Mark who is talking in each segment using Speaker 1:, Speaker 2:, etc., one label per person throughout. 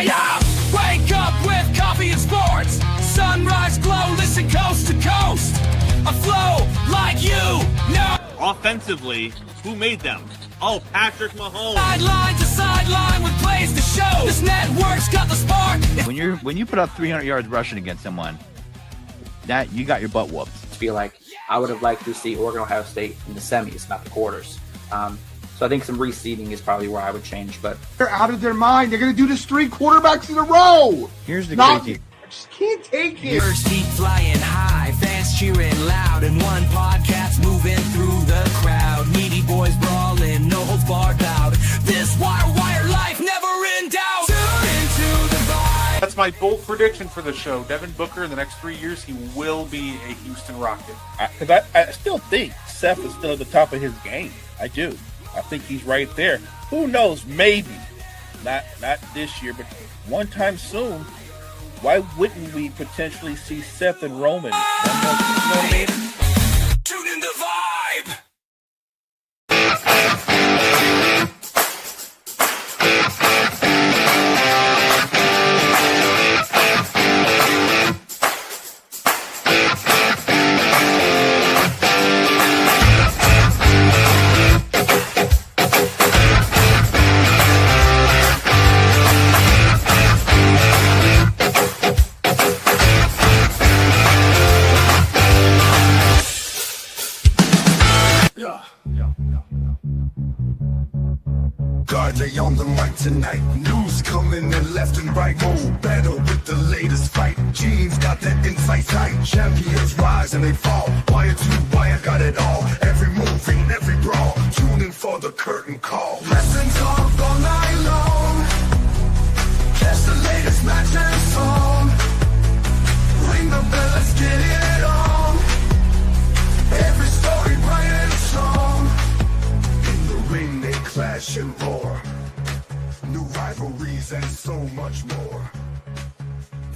Speaker 1: Yeah. Wake up with coffee and sports. Sunrise glow, listen coast to coast. A flow like you know.
Speaker 2: Offensively, who made them? Oh, Patrick Mahomes.
Speaker 1: Sideline to sideline with plays to show. This network's got the spark.
Speaker 3: When you put up 300 yards rushing against someone, that you got your butt whooped.
Speaker 4: I feel like I would have liked to see Oregon, Ohio State in the semis, not the quarters. So I think some reseeding is probably where I would change. But
Speaker 5: they're out of their mind. They're going to do this 3 quarterbacks in a row.
Speaker 3: Here's the crazy.
Speaker 5: I just can't take it.
Speaker 1: First deep flying high, fans cheering loud, and one podcast moving through the crowd. Meaty boys brawling, no holds barred out. This wire life never in doubt. Tune into the vibe.
Speaker 6: That's my bold prediction for the show. Devin Booker in the next 3 years, he will be a Houston Rocket.
Speaker 7: Because I still think Seth is still at the top of his game. I do. I think he's right there. Who knows? Maybe not this year, but one time soon. Why wouldn't we potentially see Seth and Roman? One more, you know what I mean?
Speaker 1: Tune in the vibe.
Speaker 8: Garid3 on the mic tonight. News coming in left and right. Go better with the latest fight. Gene's got that insight tight. Champions rise and they fall. Wire to wire, got it all. Every move ain't every brawl. Tune in for the curtain call. Wrestling talk all night long. Catch the latest match and song. Ring the bell, let's get it on. Every story bright and strong. In the ring they clash and roar. New rivalries and so much more.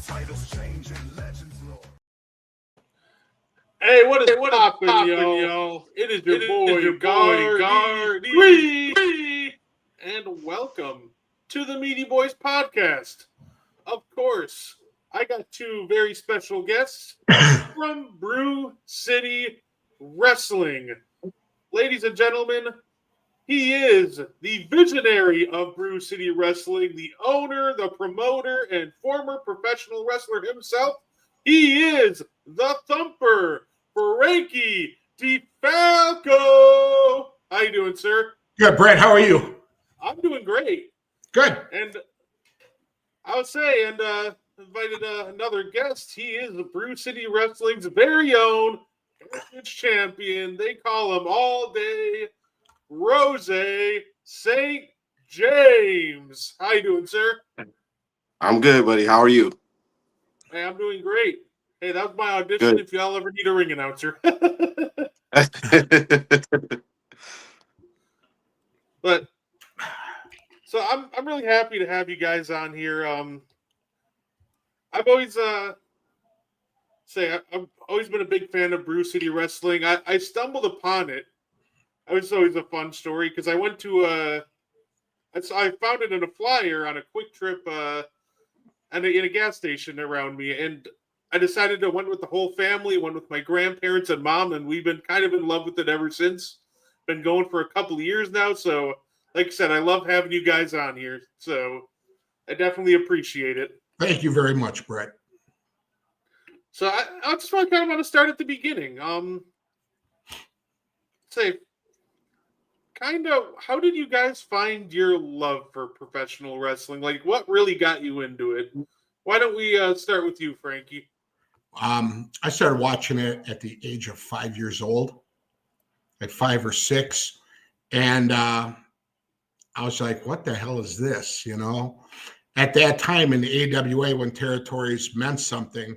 Speaker 8: Titles change and legends lore.
Speaker 6: Hey, what is poppin', yo? It is your boy, Garid3, and welcome to the Meaty Boys podcast. Of course, I got 2 very special guests from Brew City Wrestling. Ladies and gentlemen, he is the visionary of Brew City Wrestling, the owner, the promoter, and former professional wrestler himself. He is the Thumper, Frankie DeFalco. How you doing, sir?
Speaker 5: Good, Brett. How are you?
Speaker 6: I'm doing great.
Speaker 5: Good.
Speaker 6: And I would say, invited another guest. He is the Brew City Wrestling's very own Heritage champion. They call him all day Ro-Zay St James. How you doing, sir?
Speaker 9: I'm good, buddy. How are you?
Speaker 6: Hey, I'm doing great. Hey, that was my audition.
Speaker 9: Good.
Speaker 6: If y'all ever need a ring announcer. But so I'm really happy to have you guys on here. I've always I've always been a big fan of Brew City Wrestling. I stumbled upon it. It was always a fun story because I went to I found it in a flyer on a quick trip in a gas station around me, and I decided to went with the whole family, went with my grandparents and mom, and we've been kind of in love with it ever since. Been going for a couple of years now, so like I said, I love having you guys on here, so I definitely appreciate it.
Speaker 5: Thank you very much, Brett.
Speaker 6: So I just want to start at the beginning. How did you guys find your love for professional wrestling? Like, what really got you into it? Why don't we start with you, Frankie?
Speaker 5: I started watching it at the age of 5 years old, at 5 or 6. And I was like, what the hell is this? You know, at that time in the AWA, when territories meant something,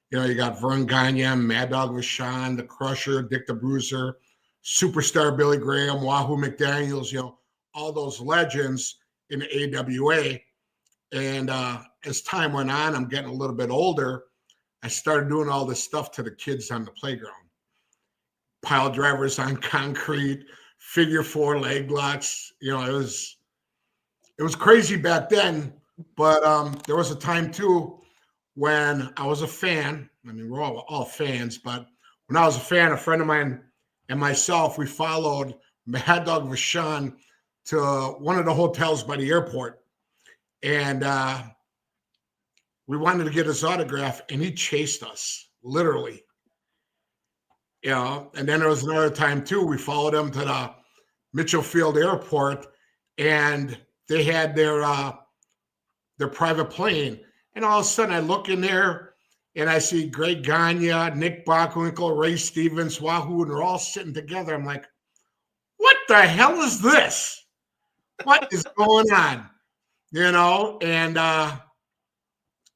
Speaker 5: you know, you got Vern Gagne, Mad Dog Vachon, The Crusher, Dick the Bruiser, Superstar Billy Graham, Wahoo McDaniels, you know, all those legends in the AWA. And as time went on, I'm getting a little bit older. I started doing all this stuff to the kids on the playground. Pile drivers on concrete, figure four leg locks. You know, it was crazy back then. But there was a time too when I was a fan. I mean, we're all fans, but when I was a fan, a friend of mine and myself, we followed Mad Dog Vachon to one of the hotels by the airport. And we wanted to get his autograph, and he chased us, literally. You know, and then there was another time too, we followed him to the Mitchell Field Airport, and they had their private plane. And all of a sudden I look in there and I see Greg Gagne, Nick Bockwinkel, Ray Stevens, Wahoo, and they're all sitting together. I'm like, what the hell is this? What is going on? You know, and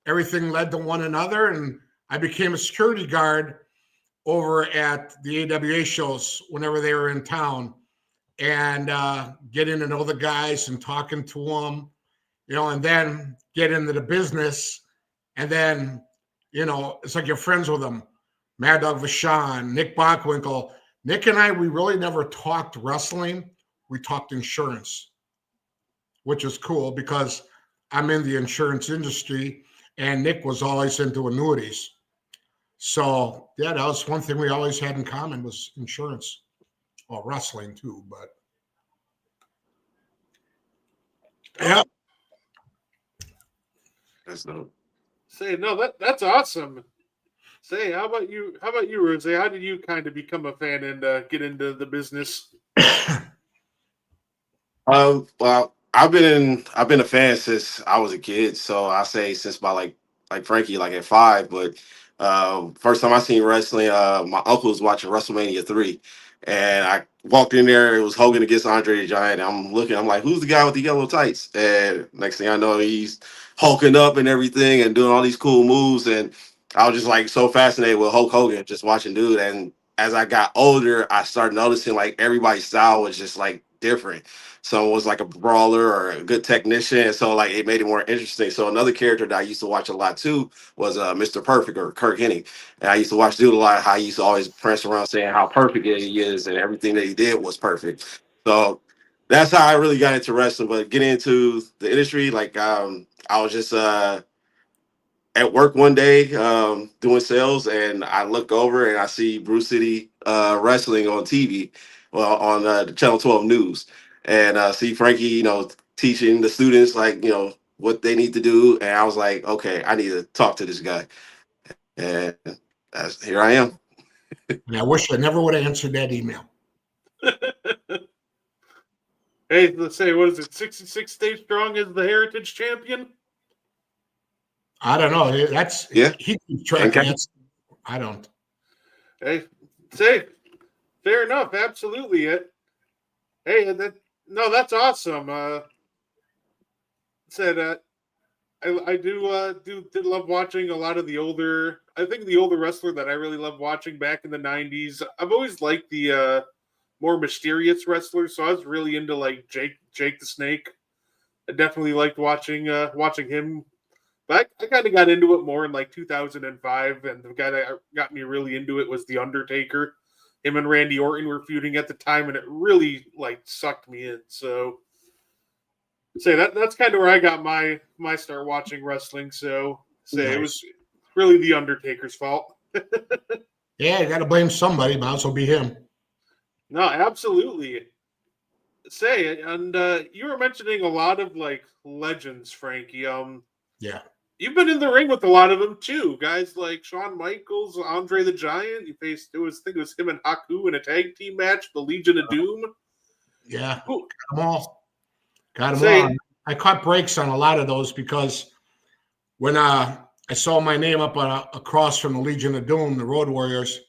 Speaker 5: everything led to one another. And I became a security guard over at the AWA shows whenever they were in town, and getting to know the guys and talking to them, you know, and then get into the business. And then, you know, it's like you're friends with them. Mad Dog Vachon, Nick Bockwinkel. Nick and I, we really never talked wrestling. We talked insurance, which is cool because I'm in the insurance industry and Nick was always into annuities. So, yeah, that was one thing we always had in common was insurance. Well, wrestling too, but yeah.
Speaker 9: That's dope.
Speaker 6: Say no, that's awesome. Say, how about you? How about you, Ro-Zay? How did you kind of become a fan and get into the business?
Speaker 9: Well, I've been a fan since I was a kid. So I say since by like Frankie, like at 5. But first time I seen wrestling, my uncle was watching WrestleMania 3, and I walked in there. It was Hogan against Andre the Giant. I'm looking. I'm like, who's the guy with the yellow tights? And next thing I know, he's hulking up and everything and doing all these cool moves. And I was just like so fascinated with Hulk Hogan, just watching dude. And as I got older, I started noticing like everybody's style was just like different. Someone was like a brawler or a good technician, so like it made it more interesting. So another character that I used to watch a lot too was Mr. Perfect or Kirk Hennig, and I used to watch dude a lot. How he used to always prance around saying how perfect he is, and everything that he did was perfect. So that's how I really got into wrestling. But getting into the industry, like I was just at work one day doing sales, and I look over and I see Brew City Wrestling on TV, well on the Channel 12 News, and see Frankie, you know, teaching the students like you know what they need to do, and I was like, okay, I need to talk to this guy, and here I am.
Speaker 5: And I wish I never would have answered that email.
Speaker 6: Hey, let's say, what is it? 66 Stay Strong is the Heritage champion.
Speaker 5: I don't know. That's
Speaker 9: Yeah.
Speaker 5: He keeps track.
Speaker 9: Okay.
Speaker 5: I don't.
Speaker 6: Hey, say, fair enough. Absolutely. Hey, that's awesome. Said I did love watching a lot of the older. I think the older wrestler that I really loved watching back in the 90s. I've always liked the more mysterious wrestlers, so I was really into like Jake the Snake. I definitely liked watching him. But I kind of got into it more in like 2005, and the guy that got me really into it was The Undertaker. Him and Randy Orton were feuding at the time, and it really like sucked me in. So, that's kind of where I got my start watching wrestling. So,
Speaker 5: Nice.
Speaker 6: It was really The Undertaker's fault.
Speaker 5: Yeah, you got to blame somebody, but also be him.
Speaker 6: No, absolutely. And you were mentioning a lot of like legends, Frankie.
Speaker 5: Yeah.
Speaker 6: You've been in the ring with a lot of them too, guys like Shawn Michaels, Andre the Giant. You faced I think it was him and Haku in a tag team match, the Legion of Doom.
Speaker 5: Yeah.
Speaker 6: Ooh.
Speaker 5: Got them all. Got them all. I caught breaks on a lot of those because when I saw my name up across from the Legion of Doom, the Road Warriors,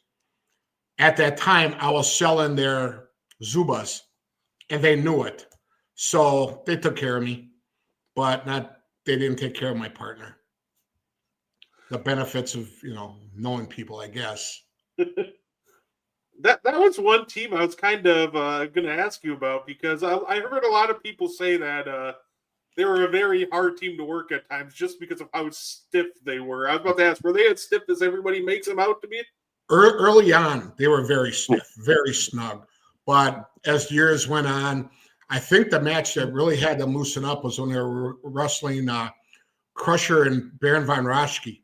Speaker 5: at that time I was selling their Zubas, and they knew it. So they took care of me, but they didn't take care of my partner. The benefits of, knowing people, I guess.
Speaker 6: That was one team I was kind of going to ask you about because I heard a lot of people say that they were a very hard team to work at times just because of how stiff they were. I was about to ask, were they as stiff as everybody makes them out to be?
Speaker 5: Early on, they were very stiff, very snug. But as years went on, I think the match that really had them loosen up was when they were wrestling Crusher and Baron von Raschke.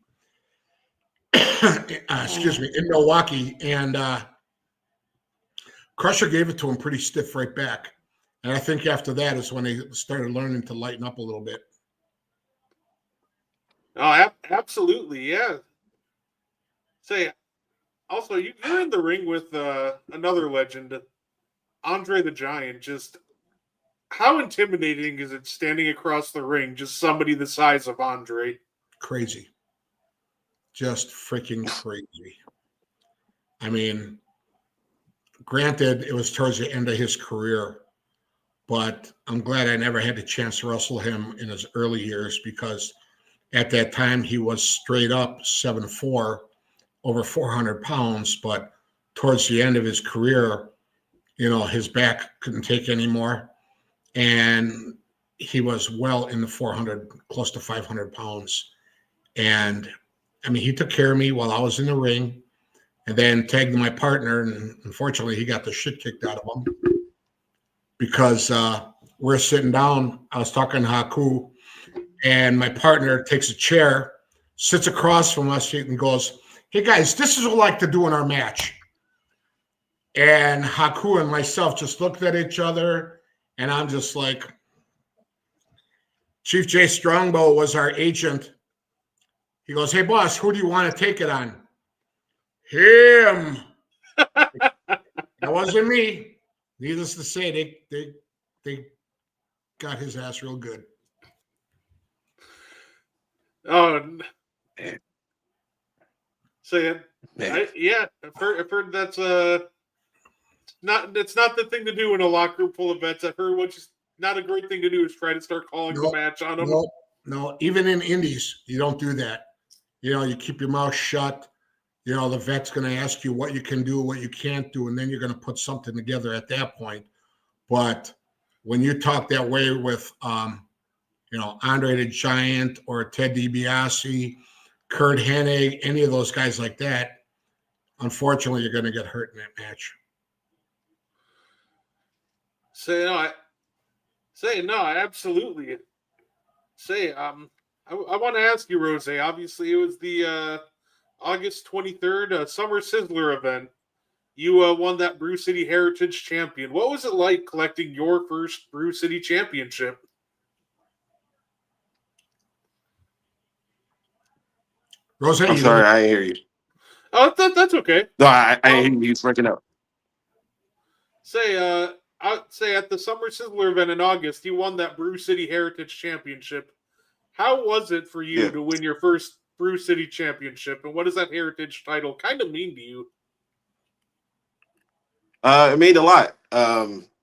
Speaker 5: Excuse me, in Milwaukee. And Crusher gave it to him pretty stiff right back. And I think after that is when they started learning to lighten up a little bit.
Speaker 6: Oh, absolutely, yeah. Say, also, you're in the ring with another legend, Andre the Giant. Just how intimidating is it standing across the ring, just somebody the size of Andre?
Speaker 5: Crazy. Just freaking crazy. I mean, granted, it was towards the end of his career, but I'm glad I never had the chance to wrestle him in his early years because at that time he was straight up 7'4", over 400 pounds. But towards the end of his career, you know, his back couldn't take anymore. And he was well in the 400, close to 500 pounds. And I mean, he took care of me while I was in the ring and then tagged my partner. And unfortunately, he got the shit kicked out of him because we're sitting down. I was talking to Haku, and my partner takes a chair, sits across from us, and goes, "Hey, guys, this is what we like to do in our match." And Haku and myself just looked at each other, and I'm just like, Chief Jay Strongbow was our agent. He goes, "Hey, boss, who do you want to take it on?" Him. That wasn't me. Needless to say, they got his ass real good.
Speaker 6: Oh, say it. Yeah, I've heard that's it's not the thing to do in a locker room full of vets. I've heard what's not a great thing to do is try to start calling the match on them.
Speaker 5: No, even in indies, you don't do that. You know, you keep your mouth shut. You know, the vet's going to ask you what you can do, what you can't do, and then you're going to put something together at that point. But when you talk that way with, you know, Andre the Giant or Ted DiBiase, Kurt Hennig, any of those guys like that, unfortunately, you're going to get hurt in that match.
Speaker 6: Absolutely. I want to ask you, Ro-Zay. Obviously, it was the August 23rd Summer Sizzler event. You won that Brew City Heritage champion. What was it like collecting your first Brew City championship?
Speaker 5: Ro-Zay,
Speaker 9: I'm sorry, I didn't hear you.
Speaker 6: Oh, that's okay.
Speaker 9: No, I didn't hear you breaking up.
Speaker 6: I'd say at the Summer Sizzler event in August, you won that Brew City Heritage Championship. How was it for you to win your first Brew City Championship, and what does that Heritage title kind of mean to you?
Speaker 9: It meant a lot.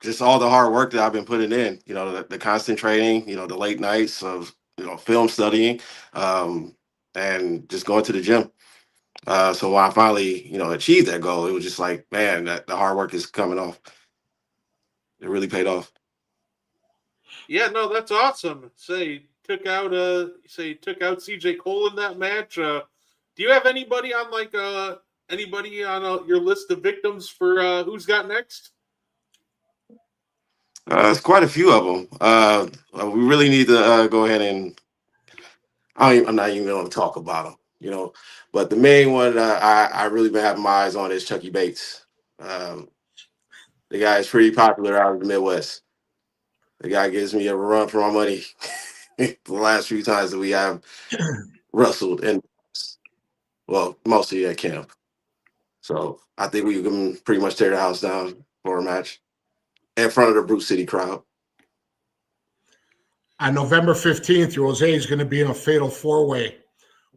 Speaker 9: Just all the hard work that I've been putting in. You know, the constant training. You know, the late nights of film studying, and just going to the gym. So when I finally achieved that goal, it was just like, man, that the hard work is coming off. It really paid off.
Speaker 6: Yeah, no, that's awesome. Took out CJ Cole in that match. Do you have anybody on your list of victims for who's got next?
Speaker 9: There's quite a few of them. We really need to go ahead and I'm not even going to talk about them, But the main one I really been having my eyes on is Chucky Bates. The guy is pretty popular out of the Midwest. The guy gives me a run for my money the last few times that we have wrestled, and well, mostly at camp. So I think we can pretty much tear the house down for a match in front of the Brew City crowd.
Speaker 5: On November 15th, Ro-Zay is going to be in a fatal four-way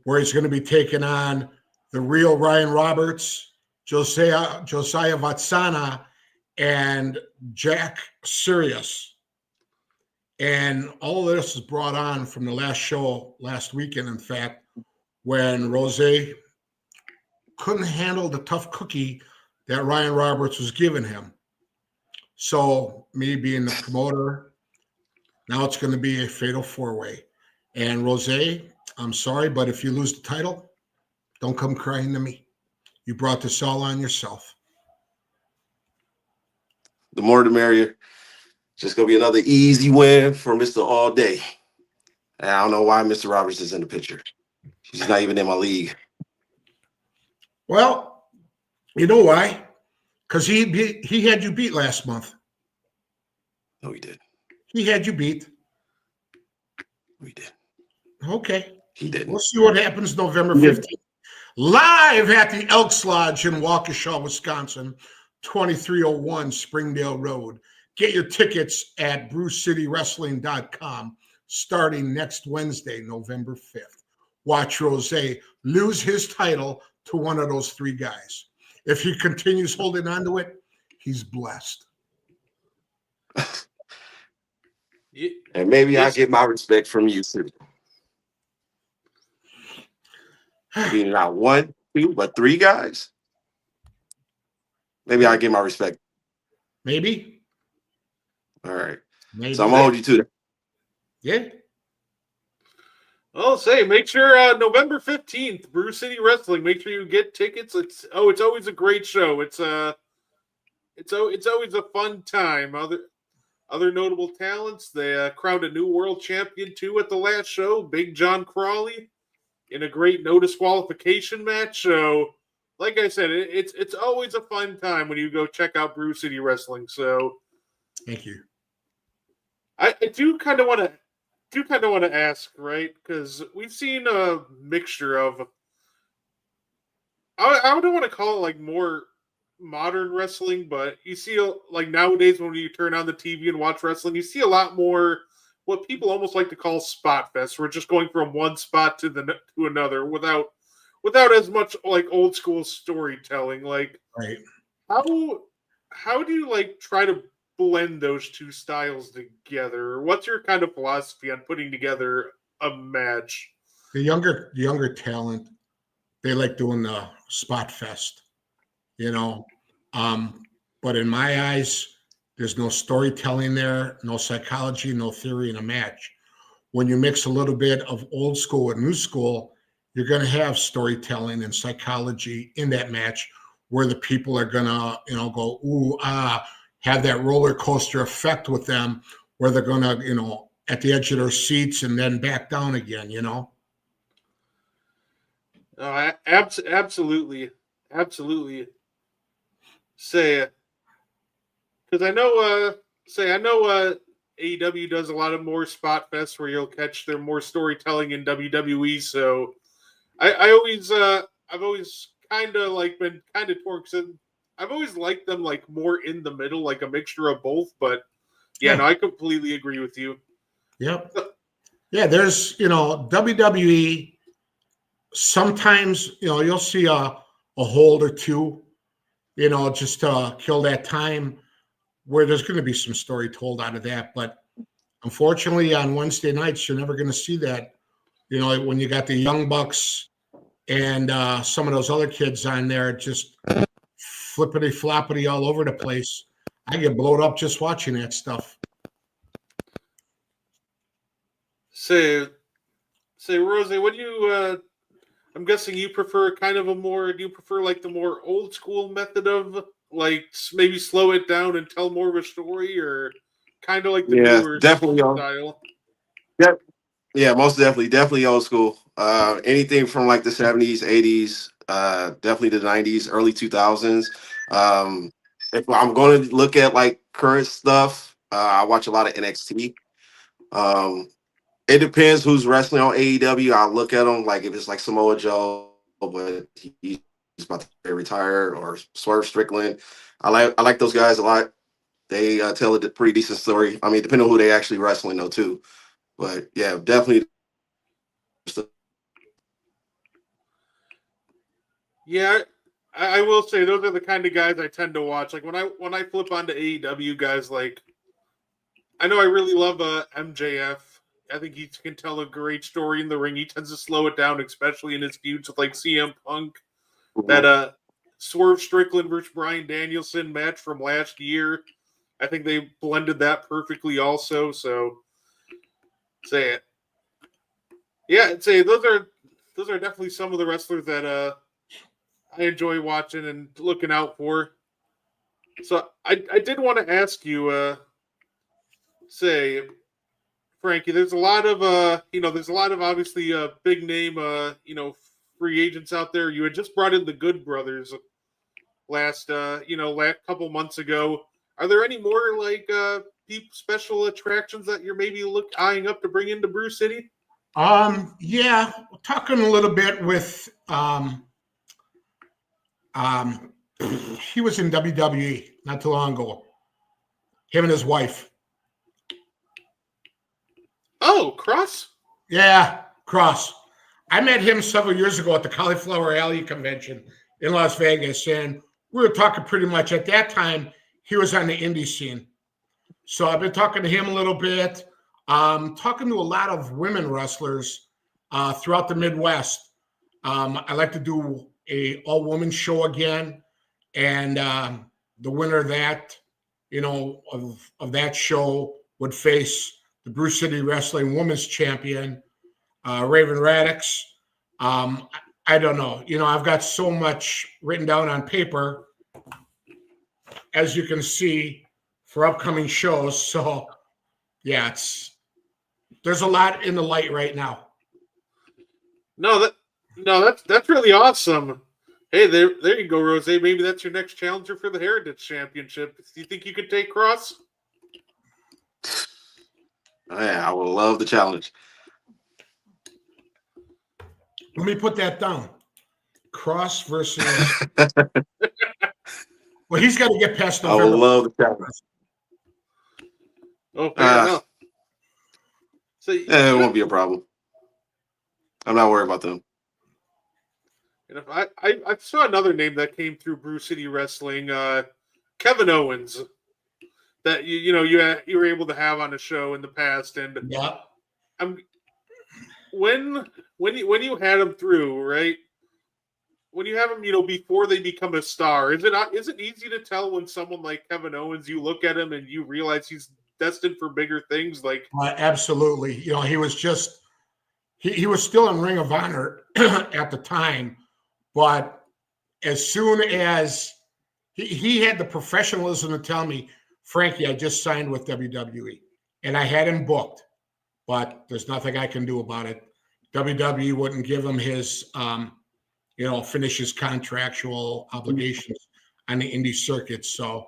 Speaker 5: where he's going to be taking on the real Ryan Roberts, Josiah Vatsana, and Jack Sirius. And all of this is brought on from the last show last weekend, in fact, when Ro-Zay couldn't handle the tough cookie that Ryan Roberts was giving him. So me being the promoter, Now it's going to be a fatal four-way. And Ro-Zay, I'm sorry, but if you lose the title, don't come crying to me. You brought this all on yourself.
Speaker 9: The more the merrier. Just gonna be another easy win for Mr. All Day. And I don't know why Mr. Roberts is in the picture. He's not even in my league.
Speaker 5: Well, you know why? Because he had you beat last month.
Speaker 9: No, he did.
Speaker 5: He had you beat.
Speaker 9: We did.
Speaker 5: Okay.
Speaker 9: He didn't.
Speaker 5: We'll see what happens November 15th. Live at the Elks Lodge in Waukesha, Wisconsin, 2301 Springdale Road. Get your tickets at brewcitywrestling.com starting next Wednesday, November 5th. Watch Ro-Zay lose his title to one of those three guys. If he continues holding on to it, he's blessed.
Speaker 9: And maybe I get my respect from you too. Being not one, two, but three guys. Maybe I get my respect.
Speaker 5: Maybe.
Speaker 9: All right.
Speaker 5: Maybe.
Speaker 9: So I'm gonna hold you to that.
Speaker 5: Yeah.
Speaker 6: I'll say, make sure November 15th, Brew City Wrestling. Make sure you get tickets. It's always a great show. It's always a fun time. Other notable talents. They crowned a new world champion too at the last show, Big John Crawley, in a great no disqualification match. So, like I said, it's always a fun time when you go check out Brew City Wrestling. So,
Speaker 5: Thank you.
Speaker 6: I do kind of want to ask, right? Because we've seen a mixture of, I don't want to call it like more modern wrestling, but you see like nowadays when you turn on the TV and watch wrestling, you see a lot more what people almost like to call spot fest. We're just going from one spot to another without as much like old school storytelling. Like,
Speaker 5: Right.
Speaker 6: how do you like try to blend those two styles together? What's your kind of philosophy on putting together a match?
Speaker 5: The younger talent, they like doing the spot fest, you know. But in my eyes, there's no storytelling there, no psychology, no theory in a match. When you mix a little bit of old school and new school, you're going to have storytelling and psychology in that match where the people are going to, go, ooh, ah, have that roller coaster effect with them where they're going to, at the edge of their seats and then back down again,
Speaker 6: Absolutely. Say, because I know AEW does a lot of more spot fest where you'll catch their more storytelling in WWE. So I've always kind of like been kind of torn because I've always liked them like more in the middle, like a mixture of both. But no, I completely agree with you.
Speaker 5: Yep. Yeah, there's, WWE, sometimes, you'll see a hold or two, just to kill that time where there's going to be some story told out of that. But unfortunately, on Wednesday nights, you're never going to see that. When you got the Young Bucks and some of those other kids on there just flippity floppity all over the place. I get blowed up just watching that stuff.
Speaker 6: Say, Ro-Zay, what do you? I'm guessing you prefer kind of do you prefer like the more old school method of like maybe slow it down and tell more of a story, or kind of like the newer
Speaker 9: definitely
Speaker 6: style?
Speaker 9: Yep. Yeah, most definitely old school. Anything from like the 70s, 80s, definitely the 90s, early 2000s. If I'm going to look at like current stuff, I watch a lot of NXT. It depends who's wrestling on AEW. I'll look at them like if it's like Samoa Joe, but he's about to retire, or Swerve Strickland. I like those guys a lot. They tell a pretty decent story. I mean, depending on who they actually wrestling though too. But yeah, definitely.
Speaker 6: Yeah, I will say those are the kind of guys I tend to watch. Like when I flip onto AEW guys, like I know I really love MJF. I think he can tell a great story in the ring. He tends to slow it down, especially in his feuds with like CM Punk.
Speaker 9: Mm-hmm.
Speaker 6: That Swerve Strickland versus Bryan Danielson match from last year. I think they blended that perfectly also. So Say it. Yeah, I'd say those are definitely some of the wrestlers that I enjoy watching and looking out for. So I did want to ask you, say, Frankie, there's a lot of there's a lot of obviously big name free agents out there. You had just brought in the Good Brothers last couple months ago. Are there any more like special attractions that you're maybe eyeing up to bring into Brew City?
Speaker 5: Yeah, talking a little bit with he was in WWE not too long ago. Him and his wife.
Speaker 6: Oh, Cross?
Speaker 5: Yeah, Cross. I met him several years ago at the Cauliflower Alley convention in Las Vegas, and we were talking pretty much at that time. He was on the indie scene. So I've been talking to him a little bit, talking to a lot of women wrestlers throughout the Midwest. I like to do a all-woman show again, and the winner of that, of that show would face the Brew City Wrestling Women's Champion, Raven Radix. I don't know. I've got so much written down on paper, as you can see, for upcoming shows. So, yeah, there's a lot in the light right now.
Speaker 6: That's really awesome. Hey, there you go, Ro-Zay. Maybe that's your next challenger for the Heritage Championship. Do you think you could take Cross?
Speaker 9: Oh, yeah, I would love the challenge.
Speaker 5: Let me put that down. Cross versus. Well, he's got to get past November.
Speaker 9: I would love the challenge.
Speaker 6: Oh, fair enough. So
Speaker 9: it won't be a problem. I'm not worried about them.
Speaker 6: And if I saw another name that came through Brew City Wrestling, Kevin Owens, that you were able to have on a show in the past, and
Speaker 5: yeah,
Speaker 6: when you had him through, right? When you have them, before they become a star, is it easy to tell when someone like Kevin Owens, you look at him and you realize he's destined for bigger things? Like
Speaker 5: absolutely, he was just he was still in Ring of Honor at the time, but as soon as he had the professionalism to tell me, Frankie, I just signed with WWE, and I had him booked, but there's nothing I can do about it. WWE wouldn't give him his finish his contractual obligations on the indie circuit. So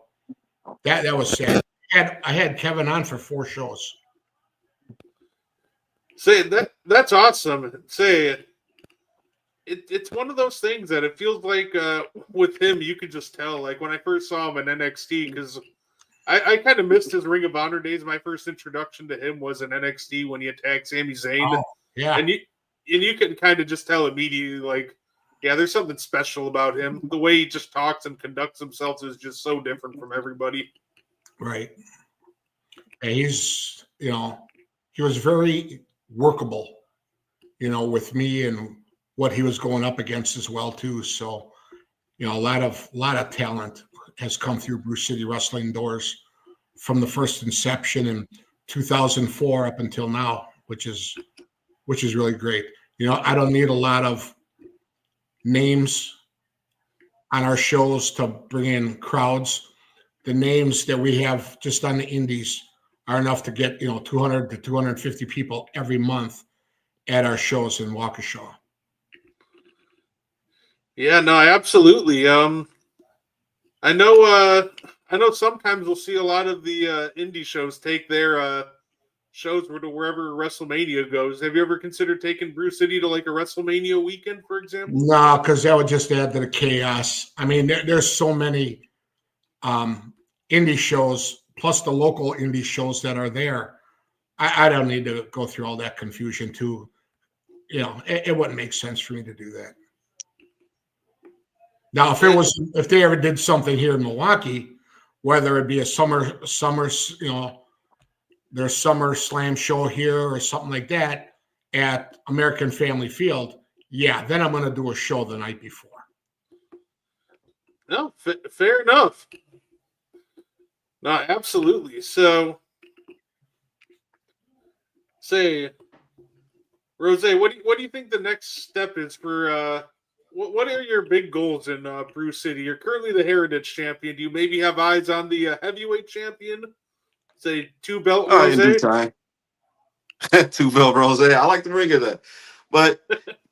Speaker 5: that was sad. I had Kevin on for 4 shows.
Speaker 6: Say that's awesome. Say it's one of those things that it feels like with him, you could just tell. Like when I first saw him in NXT, because I kind of missed his Ring of Honor days. My first introduction to him was in NXT when he attacked Sami Zayn.
Speaker 5: Oh, yeah.
Speaker 6: And you can kind of just tell immediately, like, yeah, there's something special about him. The way he just talks and conducts himself is just so different from everybody.
Speaker 5: Right. And he's, he was very workable, with me and what he was going up against as well too. So, a lot of talent has come through Brew City Wrestling doors from the first inception in 2004 up until now, which is really great. I don't need a lot of names on our shows to bring in crowds. The names that we have just on the indies are enough to get 200 to 250 people every month at our shows in Waukesha.
Speaker 6: Yeah, no, absolutely. I know sometimes we'll see a lot of the indie shows take their shows to wherever WrestleMania goes. Have you ever considered taking Brew City to like a WrestleMania weekend, for example?
Speaker 5: No, because that would just add to the chaos. I mean, there's so many indie shows, plus the local indie shows that are there. I don't need to go through all that confusion too. It wouldn't make sense for me to do that. Now, if they ever did something here in Milwaukee, whether it be a summer, their summer slam show here or something like that at American Family Field, yeah, then I'm going to do a show the night before.
Speaker 6: No, fair enough. No, absolutely. So Say, Ro-Zay, what do you think the next step is for what are your big goals in Brew City? You're currently the Heritage champion. Do you maybe have eyes on the heavyweight champion? Say 2-belt
Speaker 9: In due
Speaker 6: Ro-Zay?
Speaker 9: time. 2-belt Ro-Zay. I like the ring of that. But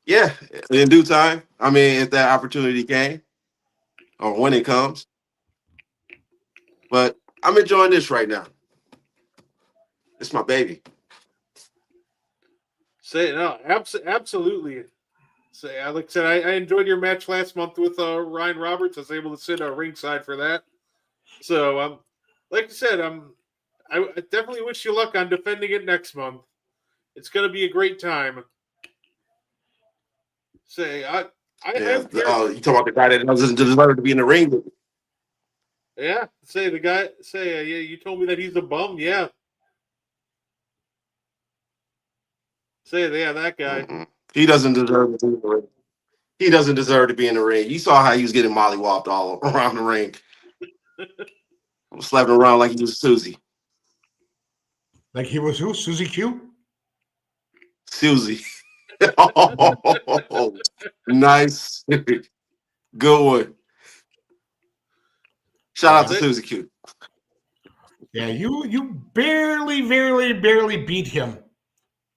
Speaker 9: yeah, in due time. I mean, if that opportunity came or when it comes. But I'm enjoying this right now. It's my baby.
Speaker 6: Say no, absolutely. Say, like I said, I enjoyed your match last month with Ryan Roberts. I was able to sit ringside for that. So, like I said, I definitely wish you luck on defending it next month. It's going to be a great time. Say,
Speaker 9: Yeah. You talking about the guy that doesn't deserve to be in the ring?
Speaker 6: Yeah. Say the guy. Say, yeah. You told me that he's a bum. Yeah. Say, yeah, that guy.
Speaker 9: Mm-mm. He doesn't deserve to be in the ring. He doesn't deserve to be in the ring. You saw how he was getting mollywopped all around the ring. I'm slapping around like he was Susie.
Speaker 5: Like he was who? Susie Q?
Speaker 9: Susie. Oh, nice. Good one. Shout out to Susie Q.
Speaker 5: Yeah, you barely beat him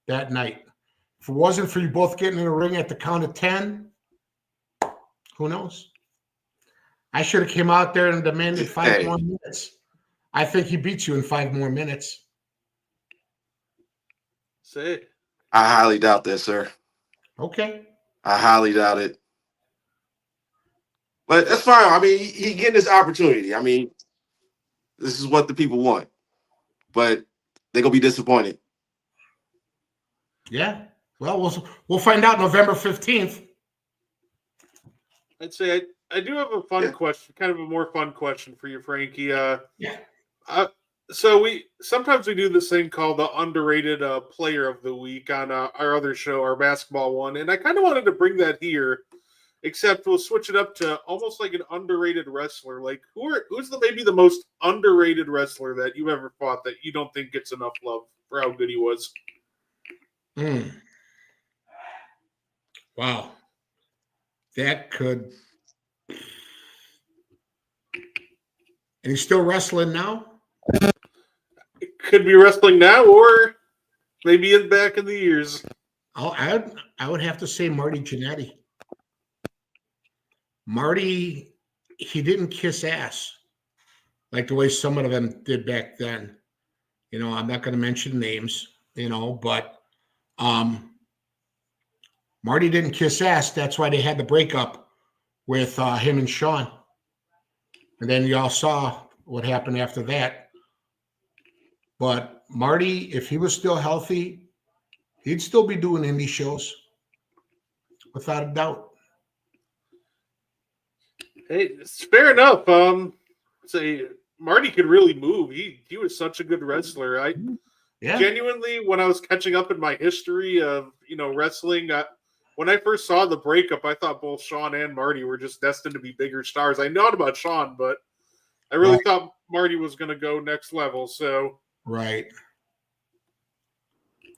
Speaker 5: that night. If it wasn't for you both getting in the ring at the count of 10, who knows? I should have came out there and demanded 5 more minutes. I think he beat you in 5 more minutes.
Speaker 6: Say.
Speaker 9: I highly doubt that, sir.
Speaker 5: Okay.
Speaker 9: I highly doubt it. But that's fine. I mean, he getting this opportunity. I mean, this is what the people want. But they're going to be disappointed.
Speaker 5: Yeah. Well, we'll find out November 15th.
Speaker 6: I'd say I do have a fun question, kind of a more fun question for you, Frankie.
Speaker 5: Yeah.
Speaker 6: So sometimes we do this thing called the underrated player of the week on our other show, our basketball one, and I kind of wanted to bring that here, except we'll switch it up to almost like an underrated wrestler. Like who's maybe the most underrated wrestler that you've ever fought that you don't think gets enough love for how good he was?
Speaker 5: Wow. That could. And he's still wrestling now?
Speaker 6: It could be wrestling now or maybe back in the years.
Speaker 5: I would have to say Marty Jannetty. Marty, he didn't kiss ass like the way some of them did back then. You know, I'm not going to mention names, but Marty didn't kiss ass. That's why they had the breakup with him and Sean. And then y'all saw what happened after that. But Marty, if he was still healthy, he'd still be doing indie shows, without a doubt.
Speaker 6: Hey, it's fair enough. Say Marty could really move. He was such a good wrestler. Genuinely, when I was catching up in my history of wrestling, when I first saw the breakup, I thought both Sean and Marty were just destined to be bigger stars. I know about Sean, but I really thought Marty was going to go next level. So
Speaker 5: right,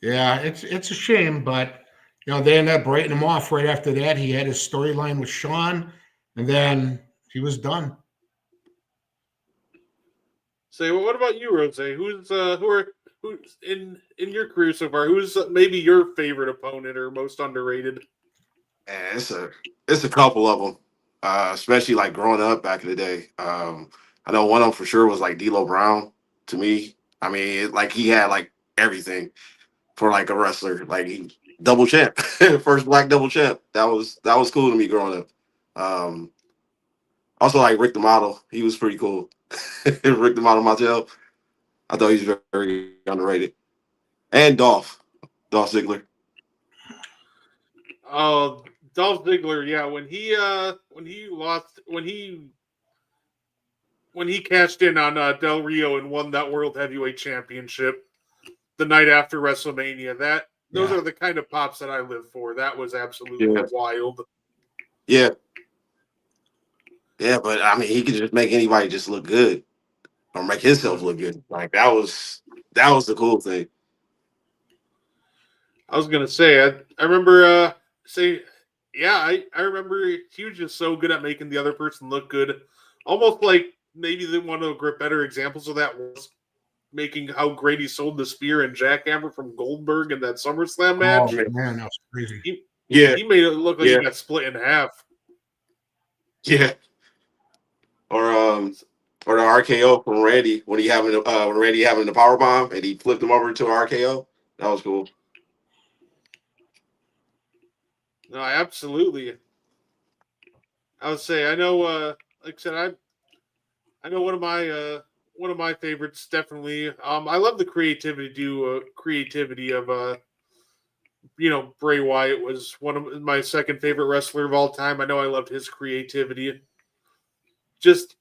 Speaker 5: yeah, it's a shame, but they ended up writing him off right after that. He had his storyline with Sean, and then he was done.
Speaker 6: Say, well, what about you, Ro-Zay? Who's in your career so far? Who's maybe your favorite opponent or most underrated?
Speaker 9: Yeah, it's a couple of them, especially like growing up back in the day. I know one of them for sure was like D'Lo Brown to me. I mean, like he had like everything for like a wrestler, like he double champ, first black double champ. That was cool to me growing up. Also like Rick the Model, he was pretty cool. Rick the Model Martel, I thought he was very underrated. And Dolph Ziggler.
Speaker 6: Oh, Dolph Ziggler, yeah. When he cashed in on Del Rio and won that World Heavyweight Championship the night after WrestleMania, those are the kind of pops that I live for. That was absolutely wild.
Speaker 9: Yeah. Yeah, but I mean, he could just make anybody just look good or make himself look good. Like that was the cool thing.
Speaker 6: I was gonna say, I remember I remember he was just so good at making the other person look good. Almost like maybe one of the better examples of that was making how great he sold the spear and jackhammer from Goldberg in that SummerSlam match.
Speaker 5: Oh man, that was crazy.
Speaker 9: Yeah,
Speaker 6: He made it look like
Speaker 9: Yeah.
Speaker 6: he got split in half.
Speaker 9: yeah. Or the RKO from Randy when Randy having the power bomb and he flipped him over to an RKO. That was cool.
Speaker 6: No, absolutely. I would say I know. Like I said, I know one of my favorites definitely. I love the creativity of Bray Wyatt was one of my second favorite wrestler of all time. I know I loved his creativity. Just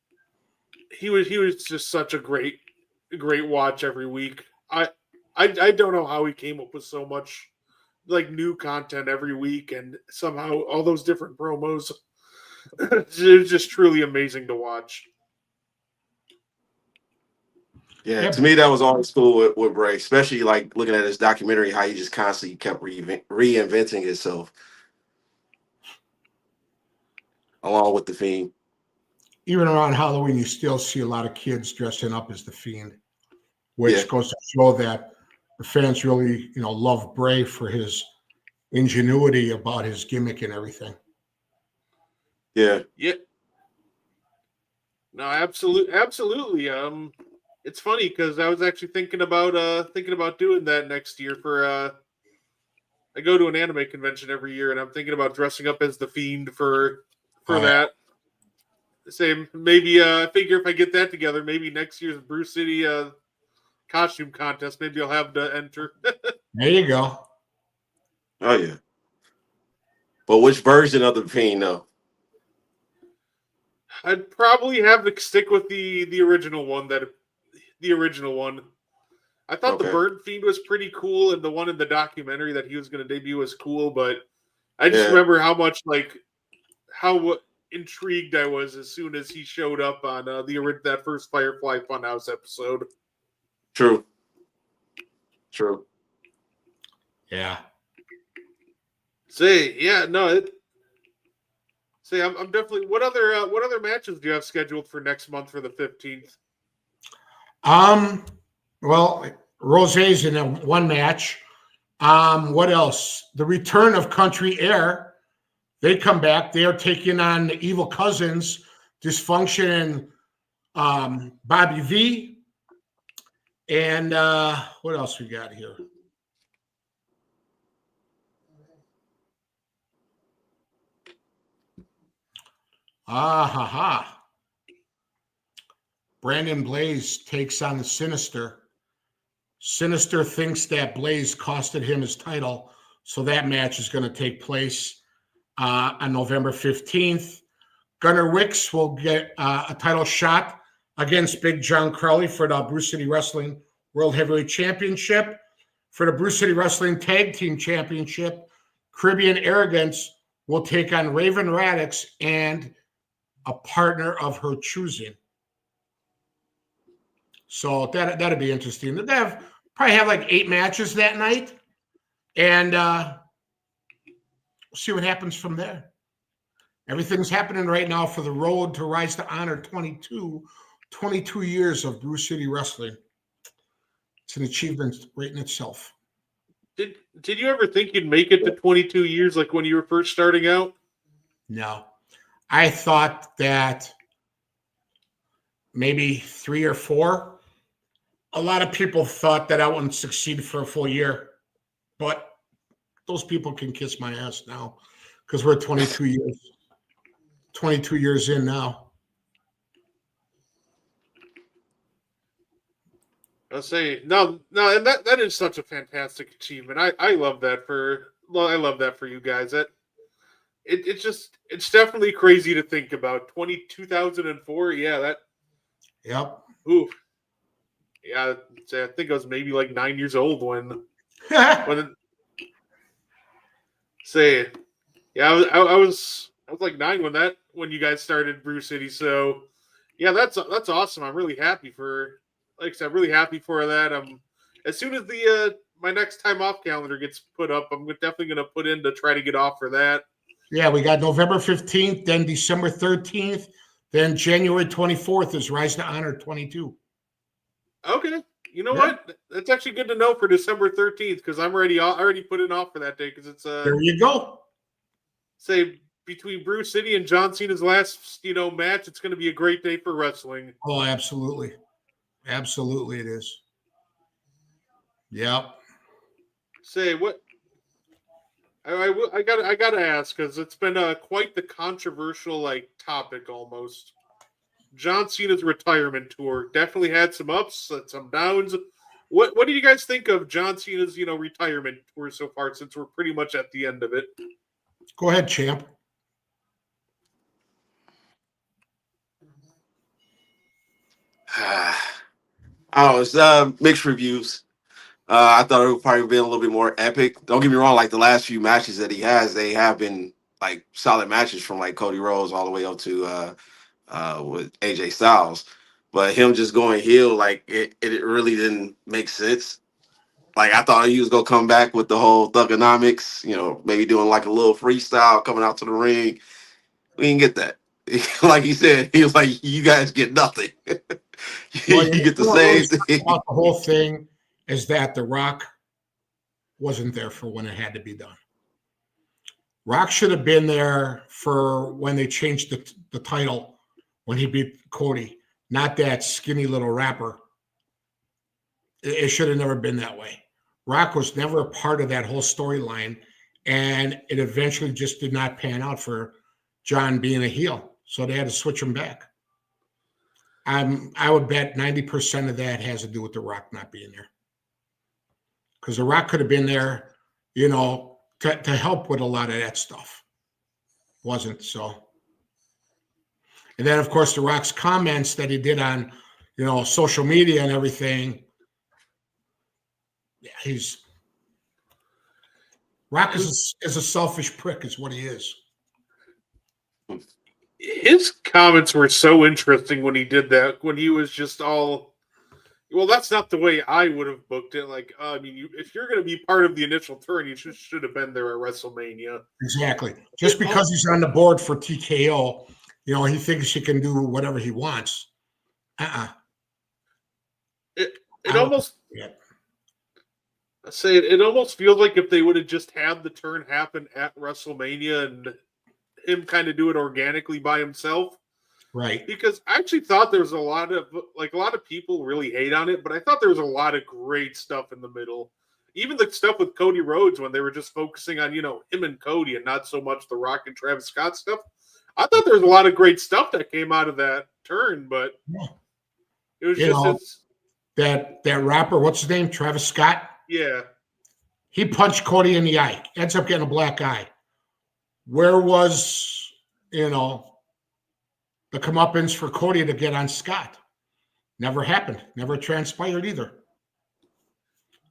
Speaker 6: he was just such a great watch every week. I don't know how he came up with so much like new content every week and somehow all those different promos. It was just truly amazing to watch.
Speaker 9: Yeah, to me that was always cool with Bray, especially like looking at his documentary, how he just constantly kept reinventing himself along with the Fiend.
Speaker 5: Even around Halloween, you still see a lot of kids dressing up as the Fiend, which
Speaker 9: Yeah.
Speaker 5: goes to show that the fans really, love Bray for his ingenuity about his gimmick and everything.
Speaker 9: Yeah,
Speaker 6: Yeah. No, absolutely. It's funny because I was actually thinking about doing that next year for I go to an anime convention every year and I'm thinking about dressing up as the Fiend for that. Same, maybe I figure if I get that together, maybe next year's Brew City costume contest, maybe I'll have to enter.
Speaker 5: There you go.
Speaker 9: oh yeah. But which version of the Fiend though?
Speaker 6: I'd probably have to stick with the original one. I thought the
Speaker 9: Okay.
Speaker 6: Bird Fiend was pretty cool, and the one in the documentary that he was going to debut was cool. But I just
Speaker 9: Yeah.
Speaker 6: remember how intrigued I was as soon as he showed up on that first Firefly Funhouse episode.
Speaker 9: True.
Speaker 5: Yeah.
Speaker 6: I'm definitely. What other matches do you have scheduled for next month for the 15th?
Speaker 5: Well, Ro-Zay's in one match. What else? The return of Country Air. They come back. They are taking on the Evil Cousins, Dysfunction, and Bobby V. And what else we got here? Brandon Blaze takes on the Sinister. Sinister thinks that Blaze costed him his title, so that match is going to take place on November 15th. Gunnar Wicks will get a title shot against Big John Crowley for the Brew City Wrestling World Heavyweight Championship. For the Brew City Wrestling Tag Team Championship, Caribbean Arrogance will take on Raven Radix and a partner of her choosing. So that'd be interesting. They'll probably have like 8 matches that night, and we'll see what happens from there. Everything's happening right now for the road to Rise to Honor 22 years of Brew City Wrestling. It's an achievement right in itself.
Speaker 6: Did you ever think you'd make it to 22 years, like when you were first starting out?
Speaker 5: No. I thought that maybe 3 or 4. A lot of people thought that I wouldn't succeed for a full year, but those people can kiss my ass now because we're 22 years in now.
Speaker 6: I'll say no, and that is such a fantastic achievement. I love that for you guys. It's definitely crazy to think about. 2004, yeah, that.
Speaker 5: Yep.
Speaker 6: Ooh. Yeah, I think I was maybe like 9 years old when I was like 9 when you guys started Brew City. So yeah, that's awesome. I'm really happy for, like I said, really happy for that. As soon as the my next time off calendar gets put up, I'm definitely going to put in to try to get off for that.
Speaker 5: Yeah, we got November 15th, then December 13th, then January 24th is Rise to Honor 22.
Speaker 6: Okay. You know what? That's actually good to know for December 13th because I'm already put in off for that day because it's
Speaker 5: There you go.
Speaker 6: Say between Brew City and John Cena's last match, it's going to be a great day for wrestling.
Speaker 5: Oh, absolutely. Absolutely it is. Yep.
Speaker 6: Say what? I gotta ask because it's been quite the controversial topic almost. John Cena's retirement tour definitely had some ups and some downs. What do you guys think of John Cena's retirement tour so far? Since we're pretty much at the end of it.
Speaker 5: Go ahead, champ.
Speaker 9: I don't know. It's mixed reviews. I thought it would probably be a little bit more epic. Don't get me wrong. Like the last few matches that he has, they have been like solid matches from like Cody Rhodes all the way up to with AJ Styles. But him just going heel, like it really didn't make sense. Like I thought he was gonna come back with the whole thugonomics, maybe doing like a little freestyle coming out to the ring. We didn't get that. Like he said, he was like, "You guys get nothing.
Speaker 5: Well,
Speaker 9: you get the same thing."
Speaker 5: The whole thing is that The Rock wasn't there for when it had to be done. Rock should have been there for when they changed the title when he beat Cody, not that skinny little rapper. It should have never been that way. Rock was never a part of that whole storyline, and it eventually just did not pan out for John being a heel, so they had to switch him back. I would bet 90% of that has to do with The Rock not being there. Because The Rock could have been there, to help with a lot of that stuff. Wasn't so. And then, of course, The Rock's comments that he did on, social media and everything. Yeah, Rock is a selfish prick, is what he is.
Speaker 6: His comments were so interesting when he did that. When he was just all, well, that's not the way I would have booked it. Like, if you're going to be part of the initial turn, you should have been there at WrestleMania.
Speaker 5: Exactly. Just because he's on the board for TKO, he thinks he can do whatever he wants.
Speaker 6: It almost. It almost feels like if they would have just had the turn happen at WrestleMania and him kind of do it organically by himself.
Speaker 5: Right.
Speaker 6: Because I actually thought there was a lot of people really hate on it, but I thought there was a lot of great stuff in the middle. Even the stuff with Cody Rhodes when they were just focusing on, him and Cody and not so much The Rock and Travis Scott stuff. I thought there was a lot of great stuff that came out of that turn, but it was
Speaker 5: that rapper, what's his name? Travis Scott?
Speaker 6: Yeah.
Speaker 5: He punched Cody in the eye. Ends up getting a black eye. Where was, the comeuppance for Cody to get on Scott? Never happened. Never transpired either.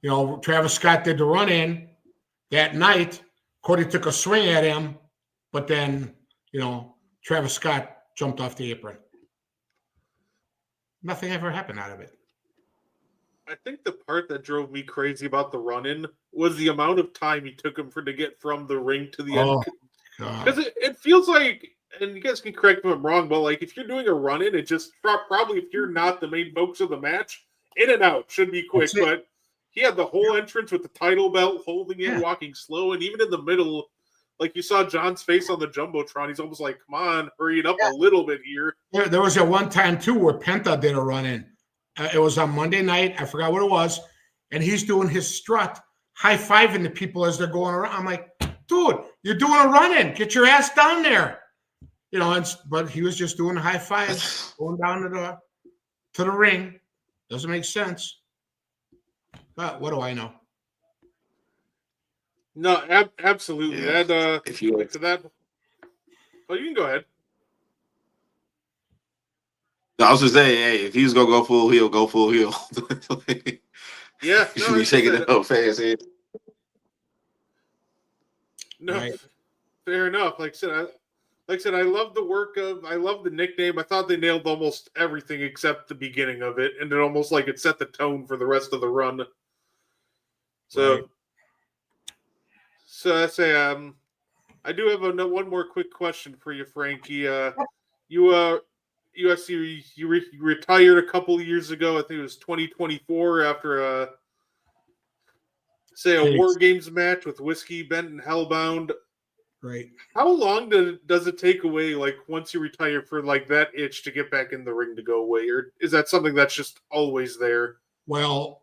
Speaker 5: Travis Scott did the run-in that night. Cody took a swing at him, but then, Travis Scott jumped off the apron. Nothing ever happened out of it.
Speaker 6: I think the part that drove me crazy about the run-in was the amount of time he took him to get from the ring to the end. Because it feels like, and you guys can correct me if I'm wrong, but if you're doing a run-in, it just probably, if you're not the main focus of the match, in and out should be quick. But he had the whole entrance with the title belt, holding it, walking slow, and even in the middle, you saw John's face on the Jumbotron, he's almost like, come on, hurry it up a little bit here.
Speaker 5: There was a one time, too, where Penta did a run-in. It was on Monday night. I forgot what it was. And he's doing his strut, high-fiving the people as they're going around. I'm like, dude, you're doing a run-in. Get your ass down there. But he was just doing high fives, going down to the ring. Doesn't make sense. But what do I know?
Speaker 6: No, absolutely.
Speaker 9: Yeah.
Speaker 6: That
Speaker 9: If you
Speaker 6: to that. Well, you can go ahead.
Speaker 9: No, I was just saying, hey, if he was gonna go full heel, go full heel.
Speaker 6: Yeah,
Speaker 9: you should be shaking it up fast.
Speaker 6: No,
Speaker 5: Right.
Speaker 6: Fair enough. Like I said, I love the nickname. I thought they nailed almost everything except the beginning of it, and it almost it set the tone for the rest of the run. So,
Speaker 5: Right.
Speaker 6: so I say, I do have one more quick question for you, Frankie. You retired a couple of years ago. I think it was 2024 after a War Games match with Whiskey Bent and Hellbound.
Speaker 5: Right.
Speaker 6: How long does it take away, like once you retire, for like that itch to get back in the ring to go away, or is that something that's just always there?
Speaker 5: Well,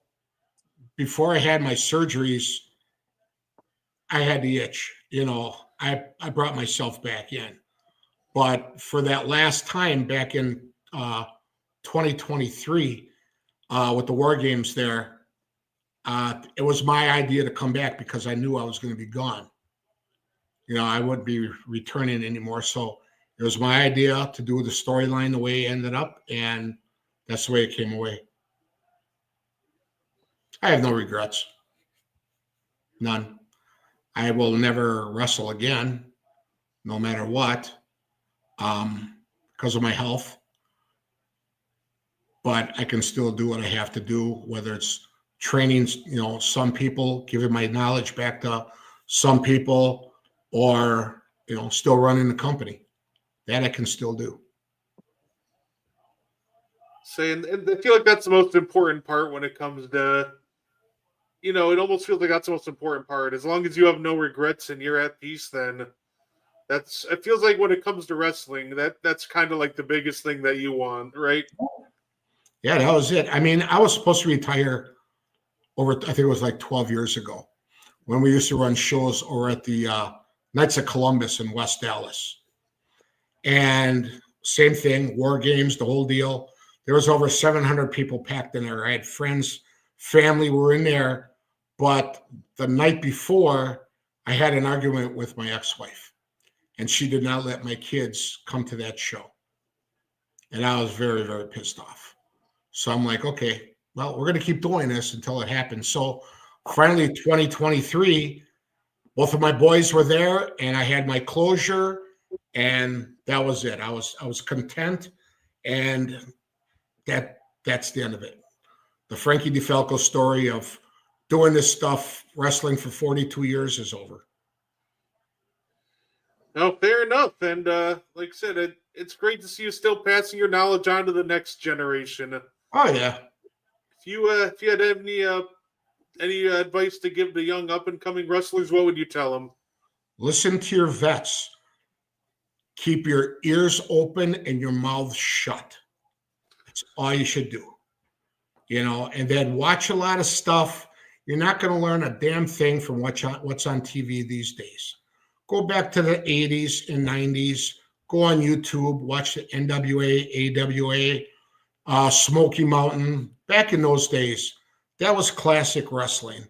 Speaker 5: before I had my surgeries, I had the itch. I brought myself back in. But for that last time back in 2023 with the War Games there, it was my idea to come back because I knew I was going to be gone. I wouldn't be returning anymore. So it was my idea to do the storyline the way it ended up, and that's the way it came away. I have no regrets. None. I will never wrestle again, no matter what, because of my health. But I can still do what I have to do, whether it's training, some people, giving my knowledge back to some people, or, still running the company. That I can still do.
Speaker 6: And I feel like that's the most important part when it comes to, it almost feels like that's the most important part. As long as you have no regrets and you're at peace, then it feels like when it comes to wrestling, that's kind of like the biggest thing that you want, right?
Speaker 5: Yeah, that was it. I mean, I was supposed to retire I think it was like 12 years ago, when we used to run shows over at the Knights of Columbus in West Dallas. And same thing, War Games, the whole deal. There was over 700 people packed in there. I had friends, family were in there. But the night before, I had an argument with my ex-wife, and she did not let my kids come to that show. And I was very, very pissed off. So I'm like, okay, well, we're going to keep doing this until it happens. So finally, 2023, both of my boys were there, and I had my closure, and that was it. I was content, and that's the end of it. The Frankie DeFalco story of doing this stuff, wrestling for 42 years, is over.
Speaker 6: No, fair enough. And like I said, it's great to see you still passing your knowledge on to the next generation.
Speaker 5: Oh yeah.
Speaker 6: If you had any advice to give the young up and coming wrestlers, what would you tell them?
Speaker 5: Listen to your vets. Keep your ears open and your mouth shut. That's all you should do. And then watch a lot of stuff. You're not going to learn a damn thing from what's on TV these days. Go back to the 80s and 90s. Go on YouTube. Watch the NWA, AWA, Smoky Mountain. Back in those days, that was classic wrestling.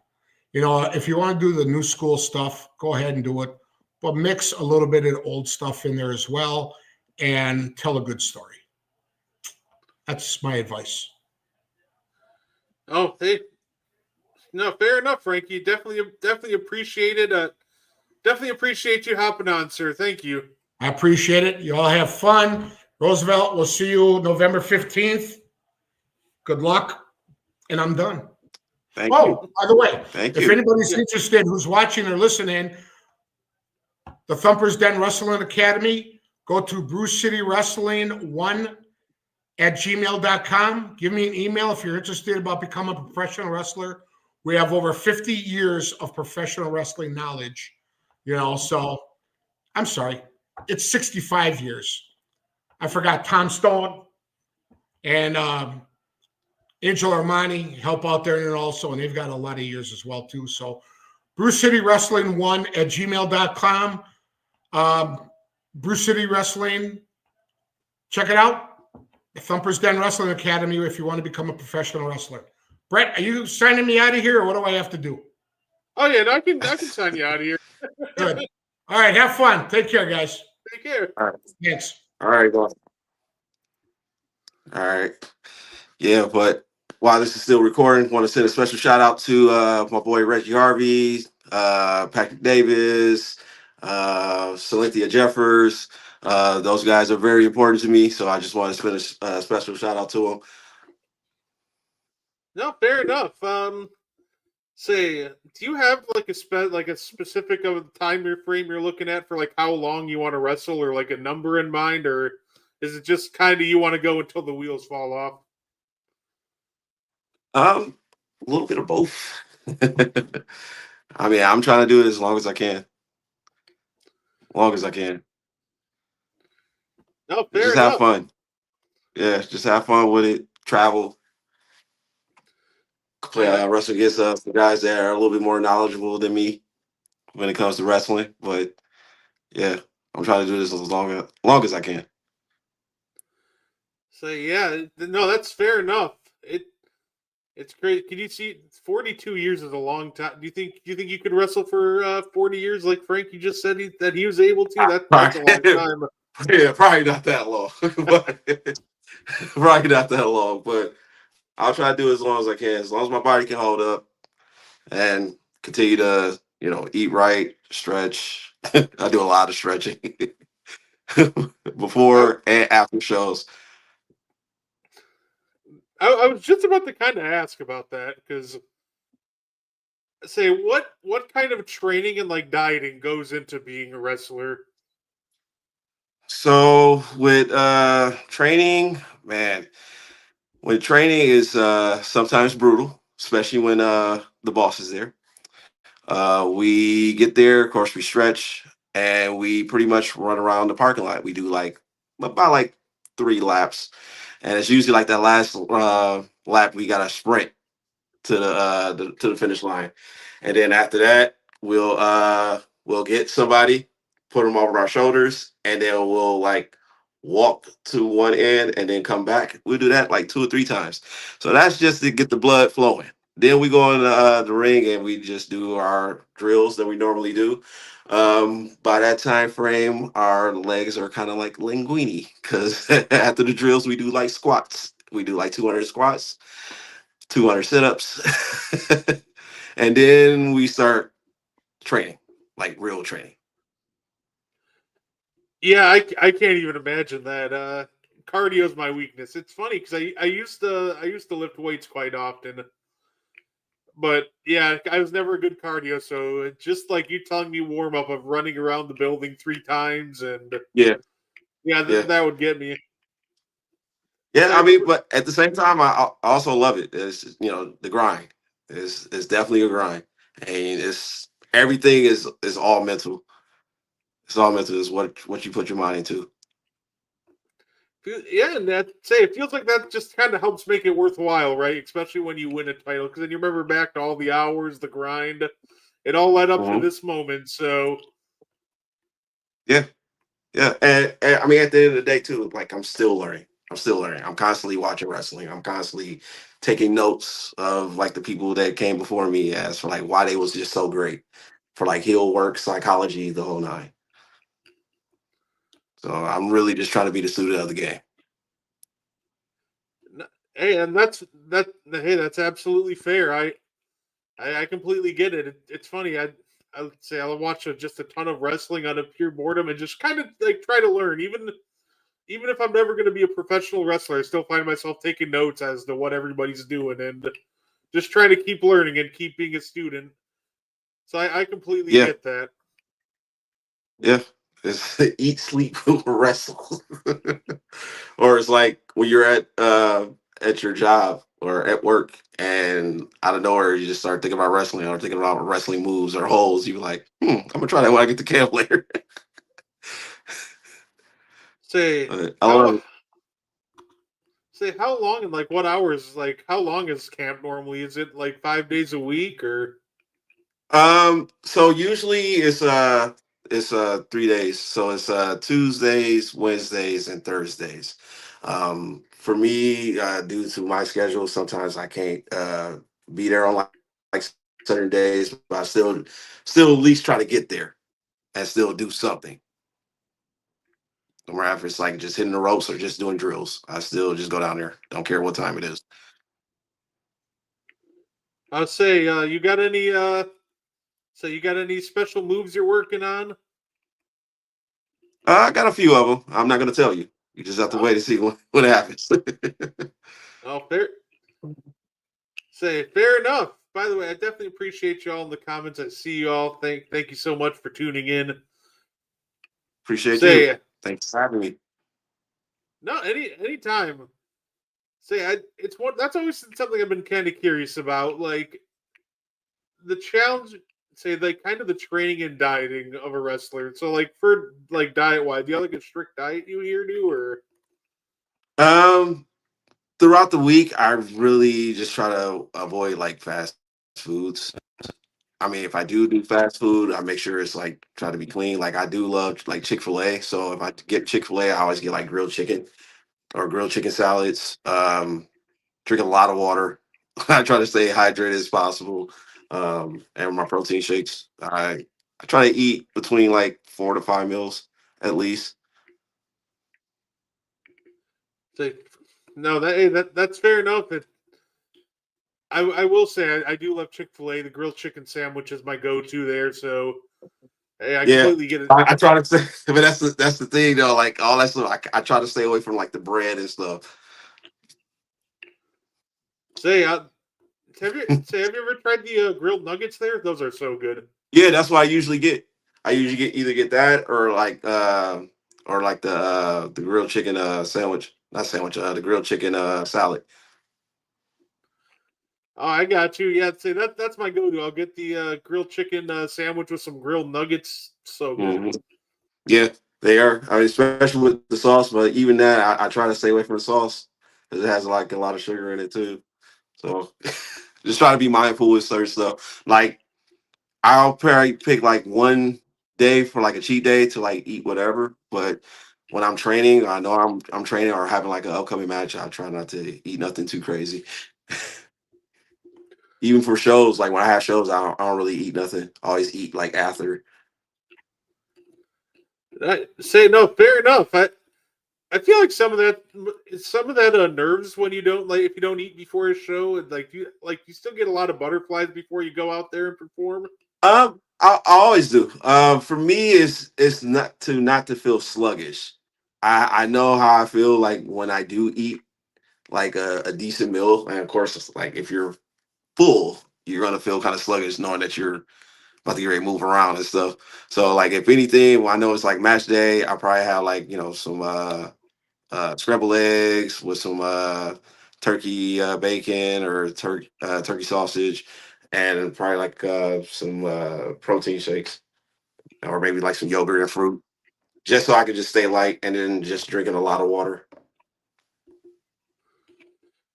Speaker 5: If you want to do the new school stuff, go ahead and do it. But mix a little bit of old stuff in there as well and tell a good story. That's my advice.
Speaker 6: Oh, hey. No, fair enough, Frankie. Definitely appreciate it. Definitely appreciate you hopping on, sir. Thank you.
Speaker 5: I appreciate it. You all have fun. Roosevelt, we'll see you November 15th. Good luck. And I'm done.
Speaker 9: Thank you.
Speaker 5: By the way,
Speaker 9: Thank
Speaker 5: if
Speaker 9: you.
Speaker 5: anybody's interested who's watching or listening, the Thumpers Den Wrestling Academy, go to Brew City Wrestling 1@gmail.com. Give me an email if you're interested about becoming a professional wrestler. We have over 50 years of professional wrestling knowledge, so I'm sorry. It's 65 years. I forgot Tom Stone and Angel Armani help out there and also, and they've got a lot of years as well too. So Brew City Wrestling 1@gmail.com. Brew City Wrestling. Check it out. The Thumpers Den Wrestling Academy if you want to become a professional wrestler. Brett, are you signing me out of here, or what do I have to do?
Speaker 6: Oh yeah, no, I can sign you out of here.
Speaker 5: Good. All right, have fun. Take care, guys.
Speaker 6: Take care.
Speaker 9: All right.
Speaker 5: Thanks.
Speaker 9: All right, boss. All right. Yeah, but while this is still recording, want to send a special shout out to my boy Reggie Harvey, Patrick Davis, Cynthia Jeffers. Those guys are very important to me, so I just want to send a special shout out to them.
Speaker 6: No, fair enough. Say, do you have like a specific of time frame you're looking at for like how long you want to wrestle, or like a number in mind, or is it just kind of you want to go until the wheels fall off?
Speaker 9: A little bit of both. I mean, I'm trying to do it as long as I can. Long as I can.
Speaker 6: No, fair
Speaker 9: Just have
Speaker 6: enough.
Speaker 9: fun. Yeah, just have fun with it. Travel, play
Speaker 6: I,
Speaker 9: wrestle against some guys that are a little bit more knowledgeable than me when it comes to wrestling. But yeah, I'm trying to do this as long as I can.
Speaker 6: say, yeah, no, that's fair enough. It's great. Can you see 42 years is a long time? Do you think you could wrestle for 40 years like Frankie just said that he was able to? That's a long
Speaker 9: Probably,
Speaker 6: time.
Speaker 9: yeah, probably not that long, but probably not that long. But I'll try to do it as long as I can, as long as my body can hold up and continue to, eat right, stretch. I do a lot of stretching
Speaker 6: I,
Speaker 9: before and after shows.
Speaker 6: I was just about to kind of ask about that because say what kind of training and like dieting goes into being a wrestler?
Speaker 9: So with training, man, when training is sometimes brutal, especially when the boss is there. We get there, of course, we stretch, and we pretty much run around the parking lot. We do like about like 3 laps, and it's usually like that last lap we got to sprint to the finish line, and then after that we'll get somebody, put them over our shoulders, and then we'll like walk to one end and then come back. We'll do that like 2 or 3 times. So that's just to get the blood flowing. Then we go in the ring and we just do our drills that we normally do. By that time frame, our legs are kind of like linguini because after the drills, we do like squats. We do like 200 squats, 200 sit-ups, and then we start training, like real training.
Speaker 6: Yeah, I can't even imagine that. Cardio is my weakness. It's funny because I used to lift weights quite often, but yeah, I was never a good cardio. So it's just like you telling me warm up of running around the building 3 times, and
Speaker 9: Yeah,
Speaker 6: yeah,
Speaker 9: yeah,
Speaker 6: that would get me.
Speaker 9: yeah.
Speaker 6: So
Speaker 9: I mean, but at the same time, I also love it. It's the grind. It's definitely a grind, and it's everything is all mental. It's all mental. Is what you put your mind into.
Speaker 6: yeah, and that say it feels like that just kind of helps make it worthwhile, right? Especially when you win a title, because then you remember back to all the hours, the grind, it all led up to
Speaker 9: Mhm.
Speaker 6: this moment. So
Speaker 9: Yeah, yeah, and I mean, at the end of the day, too, like I'm still learning. I'm still learning. I'm constantly watching wrestling. I'm constantly taking notes of like the people that came before me as for like why they was just so great for like heel work, psychology, the whole nine. So I'm really just trying to be the student of the game.
Speaker 6: hey, and that. Hey, that's absolutely fair. I completely get it. It's funny. I say I'll watch just a ton of wrestling out of pure boredom and just kind of like try to learn. Even if I'm never going to be a professional wrestler, I still find myself taking notes as to what everybody's doing and just trying to keep learning and keep being a student. So I completely
Speaker 9: Yeah,
Speaker 6: get that.
Speaker 9: yeah. It's eat, sleep, wrestle. Or it's like when you're at your job or at work and out of nowhere you just start thinking about wrestling or thinking about wrestling moves or holds. You're like, I'm gonna try that when I get to camp later.
Speaker 6: Say
Speaker 9: I love
Speaker 6: how
Speaker 9: it.
Speaker 6: say how long and like what hours? Like how long is camp normally? Is it like 5 days a week or?
Speaker 9: So usually it's 3 days. So it's Tuesdays, Wednesdays, and Thursdays. For me, due to my schedule, sometimes I can't be there on like certain days, but I still at least try to get there and still do something. No matter if it's like just hitting the ropes or just doing drills, I still just go down there. Don't care what time it is.
Speaker 6: I'll say you got any you got any special moves you're working on?
Speaker 9: I got a few of them. I'm not gonna tell you. You just have to
Speaker 6: Oh,
Speaker 9: wait and see what happens.
Speaker 6: oh fair. Say fair enough. by the way, I definitely appreciate y'all in the comments. I see y'all. Thank you so much for tuning in.
Speaker 9: Appreciate
Speaker 6: Say
Speaker 9: you. Thanks for having me.
Speaker 6: no, anytime. It's one that's always something I've been kind of curious about, like the challenge. Say like kind of the training and dieting of a wrestler. So like for like diet wise, do you have like a strict diet you here do or?
Speaker 9: Um, Throughout the week, I really just try to avoid like fast foods. I mean, if I do fast food, I make sure it's like try to be clean. Like I do love like Chick-fil-A. So if I get Chick-fil-A, I always get like grilled chicken or grilled chicken salads. Drink a lot of water. I try to stay hydrated as possible. And my protein shakes. I try to eat between like 4 to 5 meals at least.
Speaker 6: Say, no, that's fair enough. I will say I do love Chick-fil-A. The grilled chicken sandwich is my go-to there. So hey, I
Speaker 9: Yeah,
Speaker 6: completely get it.
Speaker 9: I try to say, but that's the thing though. Like all that stuff, I try to stay away from like the bread and stuff.
Speaker 6: Say, have you ever tried the grilled nuggets there? Those are so good.
Speaker 9: Yeah, that's what I usually get. I usually get that or like the grilled chicken sandwich, not sandwich, the grilled chicken salad.
Speaker 6: Oh, I got you. Yeah, say that's my go-to. I'll get the grilled chicken sandwich with some grilled nuggets. So good.
Speaker 9: Mhm. Yeah, they are. I mean, especially with the sauce, but even that, I try to stay away from the sauce because it has like a lot of sugar in it too. So just try to be mindful with certain stuff. Like I'll probably pick like one day for like a cheat day to like eat whatever. But when I'm training, I know I'm training or having like an upcoming match, I try not to eat nothing too crazy. Even for shows, like when I have shows, I don't really eat nothing. I always eat like after.
Speaker 6: I say no, fair enough. I feel like some of that nerves when you don't like if you don't eat before a show and you still get a lot of butterflies before you go out there and perform.
Speaker 9: I always do. For me, it's not to feel sluggish. I know how I feel like when I do eat like a decent meal, and of course, it's like if you're full, you're gonna feel kind of sluggish knowing that you're about to get ready to move around and stuff. So like if anything, when I know it's like match day, I probably have like some scrambled eggs with some turkey bacon or turkey sausage, and probably like some protein shakes or maybe like some yogurt and fruit, just so I can just stay light and then just drinking a lot of water.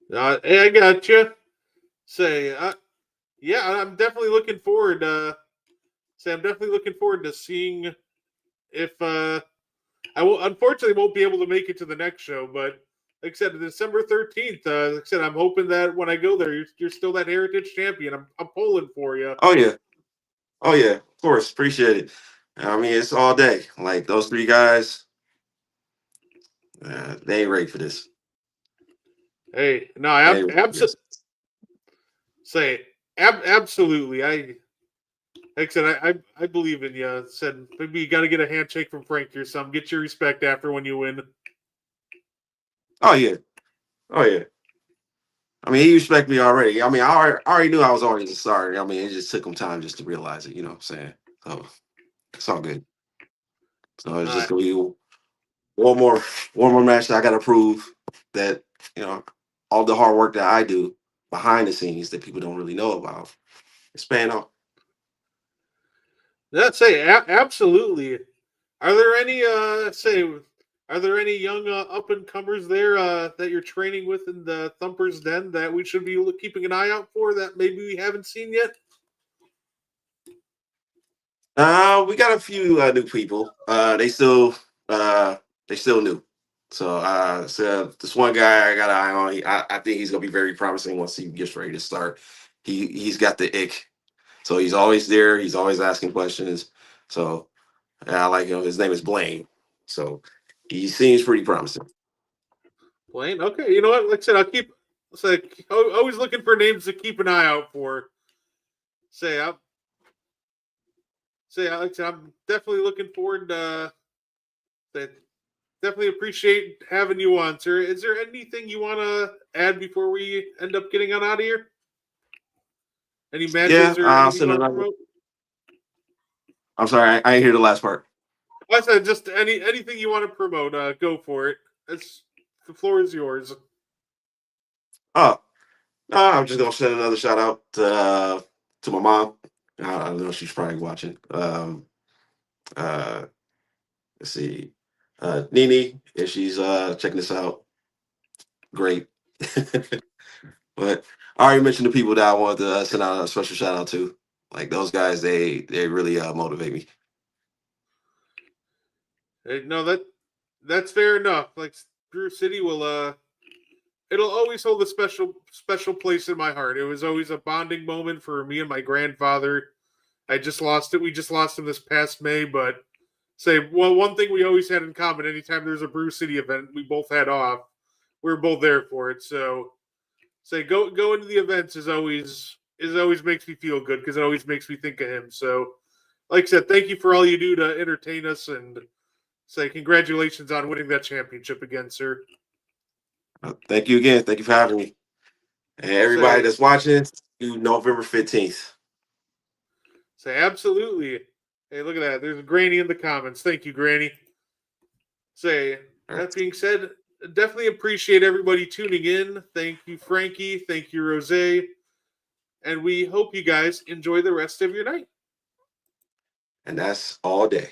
Speaker 6: Hey, I got you. Say, yeah, I'm definitely looking forward. I'm definitely looking forward to seeing if I will. Unfortunately, won't be able to make it to the next show, but like I said, December 13th. Like I said, I'm hoping that when I go there, you're still that Heritage champion. I'm pulling for you.
Speaker 9: Oh yeah, oh yeah, of course, appreciate it. I mean, it's all day. Like those three guys, they ain't ready for this.
Speaker 6: Hey, no,
Speaker 9: They ain't ready for this.
Speaker 6: absolutely. Like I said, I believe in you. Said maybe you got to get a handshake from Frankie or something. Get your respect after when you win.
Speaker 9: Oh yeah, oh yeah. I mean, he respect me already. I mean, I already knew I was already a star. I mean, it just took him time just to realize it. You know what I'm saying? So it's all good. So it's
Speaker 6: All
Speaker 9: just
Speaker 6: right.
Speaker 9: gonna be one more one more match that I gotta prove that you know all the hard work that I do behind the scenes that people don't really know about. It's paying off.
Speaker 6: That's absolutely. Are there any are there any young up and comers there that you're training with in the Thumpers Den that we should be keeping an eye out for that maybe we haven't seen yet?
Speaker 9: We got a few new people. They still new. So this one guy I got an eye on. I think he's gonna be very promising once he gets ready to start. He's got the ick. So he's always there. He's always asking questions. So I like him. His name is Blaine. So he seems pretty promising.
Speaker 6: Blaine. Okay, you know what? Like I said, I'll keep. It's like always looking for names to keep an eye out for. Say, I'm like I said, I'm definitely looking forward to that. Definitely appreciate having you on, sir. Is there anything you want to add before we end up getting on out of here? Any
Speaker 9: Yeah,
Speaker 6: matches or
Speaker 9: I'll
Speaker 6: anything you
Speaker 9: send
Speaker 6: want to
Speaker 9: another.
Speaker 6: promote?
Speaker 9: I'm sorry, I didn't hear the last part.
Speaker 6: I said just anything you want to promote. Go for it. The floor is yours.
Speaker 9: Oh, no, I'm just gonna send another shout out to my mom. I don't know, she's probably watching. Uh, let's see, Nene, if she's checking this out, great. But I already mentioned the people that I wanted to send out a special shout out to. Like those guys, they really motivate me.
Speaker 6: No, that's fair enough. Like Brew City will it'll always hold a special place in my heart. It was always a bonding moment for me and my grandfather. I just lost it. We just lost him this past May, but one thing we always had in common, anytime there's a Brew City event, we both had off. We were both there for it. So go into the events is always makes me feel good because it always makes me think of him. So like I said, thank you for all you do to entertain us and say congratulations on winning that championship again, sir.
Speaker 9: Thank you again. Thank you for having me. And everybody
Speaker 6: Say
Speaker 9: that's watching, you November 15th.
Speaker 6: absolutely. Hey, look at that. There's Granny in the comments. Thank you, Granny. That being said, definitely appreciate everybody tuning in. Thank you, Frankie. Thank you, Ro-Zay. And we hope you guys enjoy the rest of your night.
Speaker 9: And that's all day.